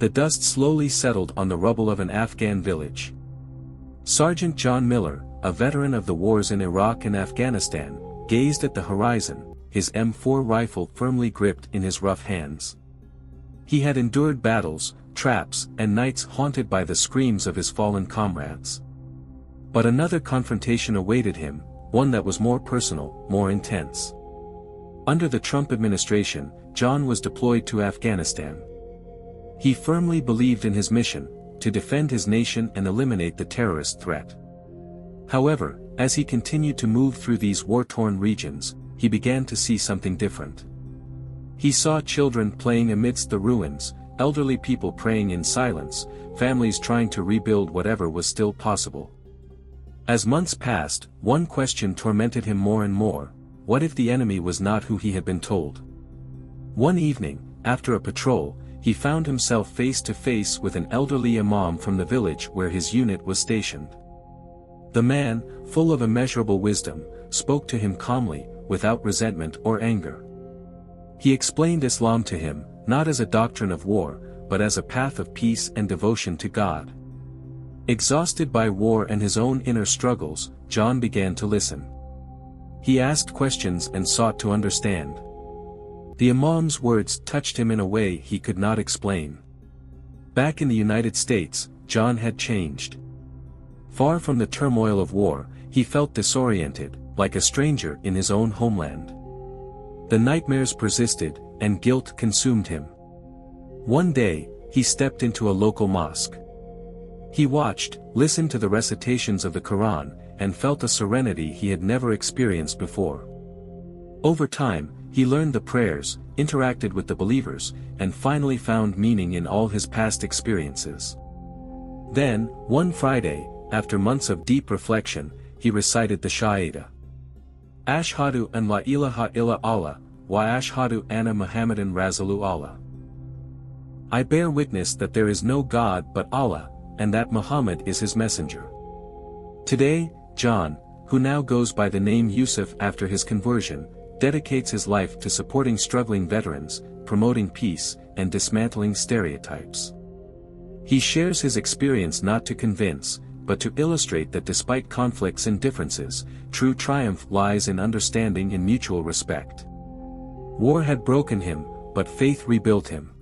The dust slowly settled on the rubble of an Afghan village. Sergeant John Miller, a veteran of the wars in Iraq and Afghanistan, gazed at the horizon, his M4 rifle firmly gripped in his rough hands. He had endured battles, traps, and nights haunted by the screams of his fallen comrades. But another confrontation awaited him, one that was more personal, more intense. Under the Trump administration, John was deployed to Afghanistan. He firmly believed in his mission, to defend his nation and eliminate the terrorist threat. However, as he continued to move through these war-torn regions, he began to see something different. He saw children playing amidst the ruins, elderly people praying in silence, families trying to rebuild whatever was still possible. As months passed, one question tormented him more and more: what if the enemy was not who he had been told? One evening, after a patrol, he found himself face to face with an elderly imam from the village where his unit was stationed. The man, full of immeasurable wisdom, spoke to him calmly, without resentment or anger. He explained Islam to him, not as a doctrine of war, but as a path of peace and devotion to God. Exhausted by war and his own inner struggles, John began to listen. He asked questions and sought to understand. The imam's words touched him in a way he could not explain. Back in the United States, John had changed. Far from the turmoil of war, he felt disoriented, like a stranger in his own homeland. The nightmares persisted, and guilt consumed him. One day, he stepped into a local mosque. He watched, listened to the recitations of the Quran, and felt a serenity he had never experienced before. Over time, he learned the prayers, interacted with the believers, and finally found meaning in all his past experiences. Then, one Friday, after months of deep reflection, he recited the Shahada. Ashhadu an la ilaha illa Allah, wa ashhadu anna Muhammadan Rasulullah. I bear witness that there is no God but Allah, and that Muhammad is his messenger. Today, John, who now goes by the name Yusuf after his conversion, dedicates his life to supporting struggling veterans, promoting peace, and dismantling stereotypes. He shares his experience not to convince, but to illustrate that despite conflicts and differences, true triumph lies in understanding and mutual respect. War had broken him, but faith rebuilt him.